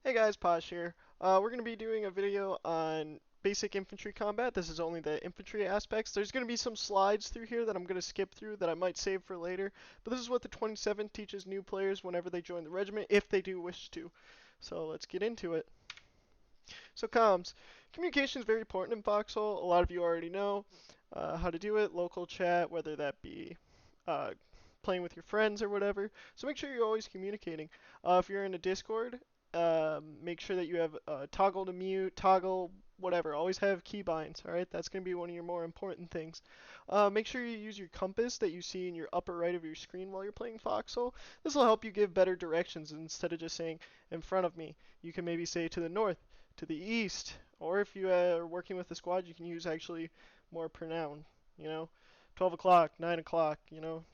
Hey guys, Posh here. We're going to be doing a video on basic infantry combat. This is only the infantry aspects. There's going to be some slides through here that I'm going to skip through that I might save for later. But this is what the 27th teaches new players whenever they join the regiment, if they do wish to. So let's get into it. So comms. Communication is very important in Foxhole. A lot of you already know how to do it. Local chat, whether that be uh, playing with your friends or whatever. So make sure you're always communicating. If you're in a Discord, make sure that you have toggle to mute, toggle whatever. Always have keybinds, alright? That's going to be one of your more important things. Make sure you use your compass that you see in your upper right of your screen while you're playing Foxhole. This will help you give better directions instead of just saying in front of me. You can maybe say to the north, to the east, or if you are working with the squad, you can use actually more pronoun, 12 o'clock, 9 o'clock,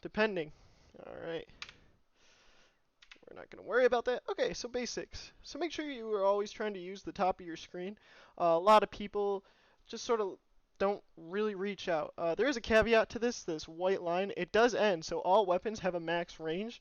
depending. Alright. We're not going to worry about that. Okay, so basics. So make sure you are always trying to use the top of your screen. A lot of people just sort of don't really reach out. There is a caveat to this white line. It does end, so all weapons have a max range.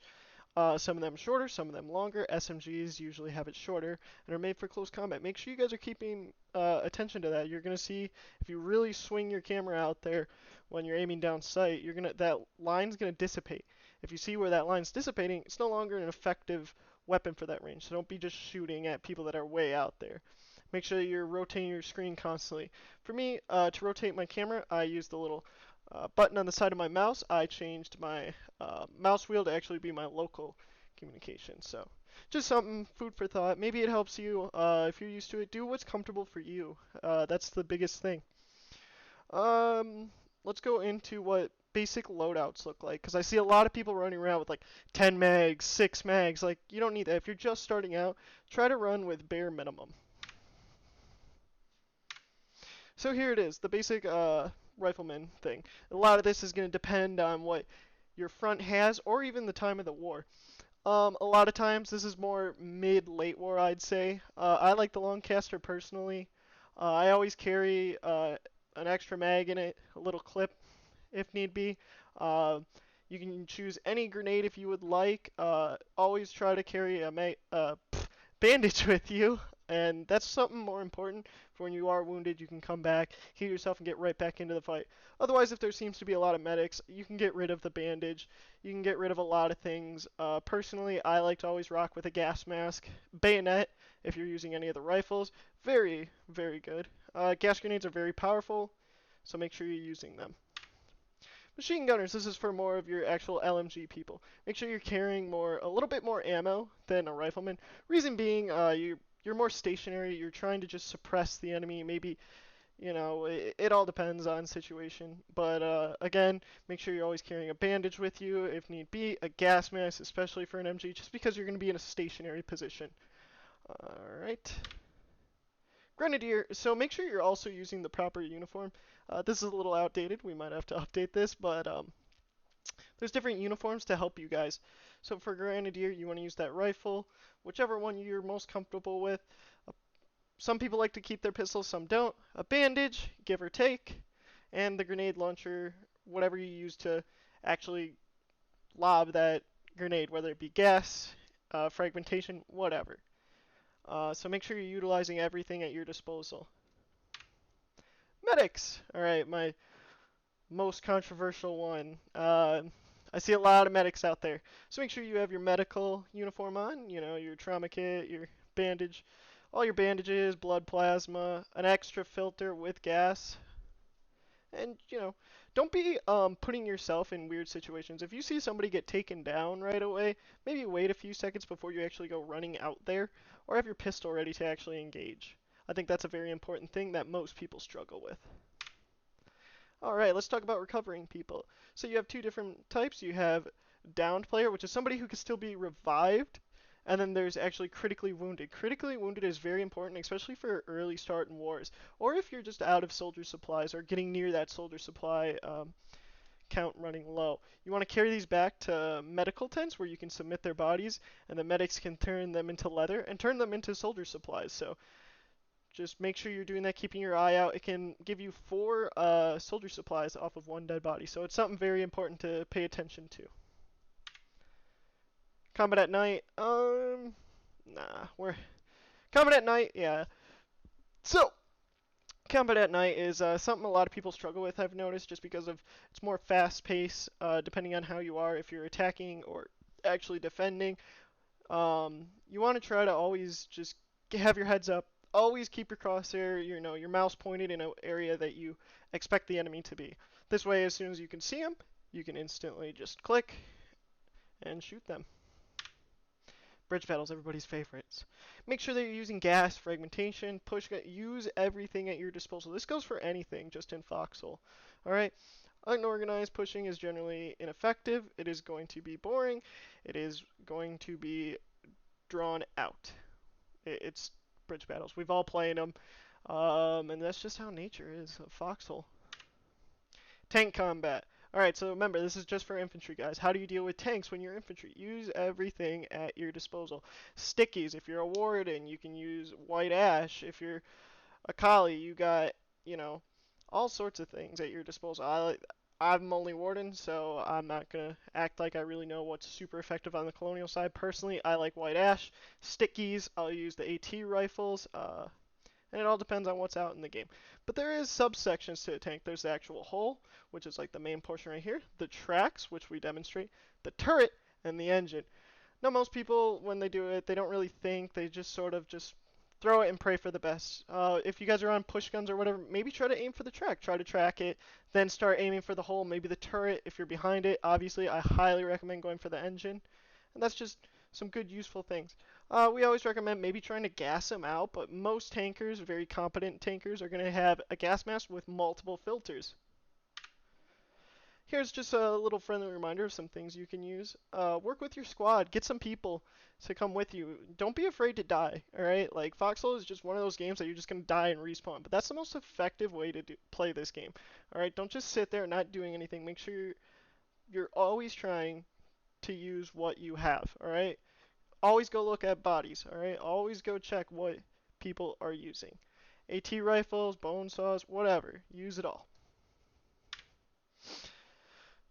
Some of them shorter, some of them longer. SMGs usually have it shorter and are made for close combat. Make sure you guys are keeping attention to that. You're gonna see if you really swing your camera out there when you're aiming down sight, that line's gonna dissipate. If you see where that line's dissipating, it's no longer an effective weapon for that range. So don't be just shooting at people that are way out there. Make sure that you're rotating your screen constantly. For me, to rotate my camera, I use the little button on the side of my mouse. I changed my mouse wheel to actually be my local communication. So just something, food for thought. Maybe it helps you if you're used to it. Do what's comfortable for you. That's the biggest thing. Um, let's go into what basic loadouts look like, because I see a lot of people running around with like 10 mags, 6 mags. Like, you don't need that. If you're just starting out, try to run with bare minimum. So here it is, the basic rifleman thing. A lot of this is going to depend on what your front has, or even the time of the war. A lot of times this is more mid-late war, I'd say. I like the Longcaster personally. I always carry an extra mag in it, a little clip if need be. Uh, you can choose any grenade if you would like. Always try to carry a bandage with you, and that's something more important for when you are wounded. You can come back, heal yourself, and get right back into the fight. Otherwise, if there seems to be a lot of medics, you can get rid of the bandage. You can get rid of a lot of things. Personally, I like to always rock with a gas mask. Bayonet, if you're using any of the rifles, very, very good. Gas grenades are very powerful, so make sure you're using them. Machine gunners, this is for more of your actual LMG people. Make sure you're carrying a little bit more ammo than a rifleman. Reason being, you're more stationary. You're trying to just suppress the enemy. Maybe, it all depends on situation. But again, make sure you're always carrying a bandage with you if need be. A gas mask, especially for an MG, just because you're going to be in a stationary position. All right. Grenadier, so make sure you're also using the proper uniform. This is a little outdated. We might have to update this, but there's different uniforms to help you guys. So for Grenadier, you want to use that rifle, whichever one you're most comfortable with. Some people like to keep their pistols, some don't. A bandage, give or take, and the grenade launcher, whatever you use to actually lob that grenade, whether it be gas, fragmentation, whatever. So make sure you're utilizing everything at your disposal. Medics! Alright, my most controversial one. I see a lot of medics out there. So make sure you have your medical uniform on, your trauma kit, your bandage, all your bandages, blood plasma, an extra filter with gas. And, don't be putting yourself in weird situations. If you see somebody get taken down right away, maybe wait a few seconds before you actually go running out there, or have your pistol ready to actually engage. I think that's a very important thing that most people struggle with. Alright, let's talk about recovering people. So you have two different types. You have downed player, which is somebody who can still be revived, and then there's actually critically wounded. Critically wounded is very important, especially for early start in wars, or if you're just out of soldier supplies or getting near that soldier supply count running low. You want to carry these back to medical tents where you can submit their bodies, and the medics can turn them into leather and turn them into soldier supplies. So just make sure you're doing that, keeping your eye out. It can give you 4 soldier supplies off of 1 dead body, so it's something very important to pay attention to. Combat at night, nah, we're Combat at night, yeah. So, combat at night is something a lot of people struggle with, I've noticed, just because of it's more fast paced, depending on how you are, if you're attacking or actually defending. You want to try to always just have your heads up. Always keep your crosshair, your mouse pointed in an area that you expect the enemy to be. This way, as soon as you can see them, you can instantly just click and shoot them. Bridge battles, everybody's favorites. Make sure that you're using gas, fragmentation, push, use everything at your disposal. This goes for anything, just in Foxhole. Alright? Unorganized pushing is generally ineffective. It is going to be boring. It is going to be drawn out. It's bridge battles. We've all played them. And that's just how nature is of Foxhole. Tank combat. Alright, so remember, this is just for infantry, guys. How do you deal with tanks when you're infantry? Use everything at your disposal. Stickies, if you're a warden, you can use white ash. If you're a collie, you got, all sorts of things at your disposal. I'm only warden, so I'm not going to act like I really know what's super effective on the colonial side. Personally, I like white ash. Stickies, I'll use the AT rifles. And it all depends on what's out in the game. But there is subsections to a tank. There's the actual hull, which is like the main portion right here, the tracks, which we demonstrate, the turret, and the engine. Now, most people, when they do it, they don't really think. They just sort of just throw it and pray for the best. If you guys are on push guns or whatever, maybe try to aim for the track. Try to track it, then start aiming for the hull, maybe the turret if you're behind it. Obviously, I highly recommend going for the engine. And that's just some good, useful things. We always recommend maybe trying to gas them out, but most tankers, very competent tankers, are going to have a gas mask with multiple filters. Here's just a little friendly reminder of some things you can use. Work with your squad. Get some people to come with you. Don't be afraid to die, alright? Like, Foxhole is just one of those games that you're just going to die and respawn, but that's the most effective way to play this game. Alright, don't just sit there not doing anything. Make sure you're always trying to use what you have, alright? Always go look at bodies, alright? Always go check what people are using. AT rifles, bone saws, whatever. Use it all.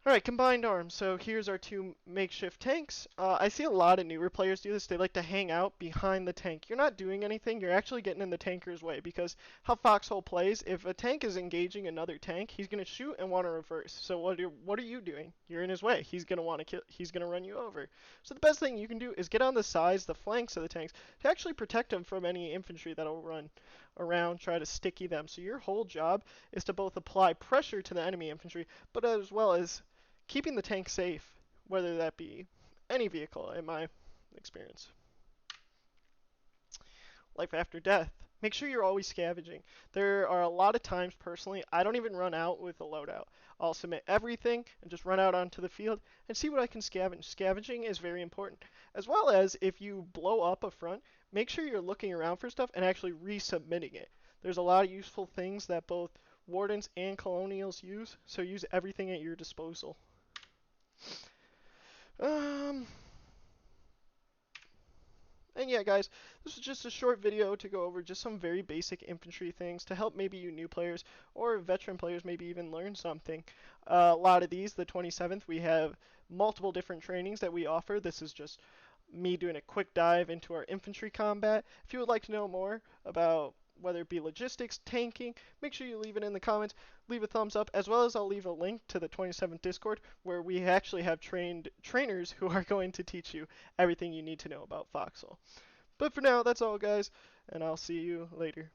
Alright, combined arms. So here's our two makeshift tanks. I see a lot of newer players do this. They like to hang out behind the tank. You're not doing anything. You're actually getting in the tanker's way because how Foxhole plays, if a tank is engaging another tank, he's going to shoot and want to reverse. So what are you doing? You're in his way. He's going to want to kill. He's going to run you over. So the best thing you can do is get on the sides, the flanks of the tanks to actually protect them from any infantry that'll run around, try to sticky them. So your whole job is to both apply pressure to the enemy infantry, but as well as keeping the tank safe, whether that be any vehicle, in my experience. Life after death. Make sure you're always scavenging. There are a lot of times, personally, I don't even run out with a loadout. I'll submit everything and just run out onto the field and see what I can scavenge. Scavenging is very important. As well as, if you blow up a front, make sure you're looking around for stuff and actually resubmitting it. There's a lot of useful things that both wardens and colonials use, so use everything at your disposal. And yeah, guys, this is just a short video to go over just some very basic infantry things to help maybe you new players or veteran players maybe even learn something. A lot of these, the 27th, we have multiple different trainings that we offer. This is just me doing a quick dive into our infantry combat. If you would like to know more about whether it be logistics, tanking, make sure you leave it in the comments, leave a thumbs up, as well as I'll leave a link to the 27th Discord where we actually have trainers who are going to teach you everything you need to know about Foxhole. But for now, that's all, guys, and I'll see you later.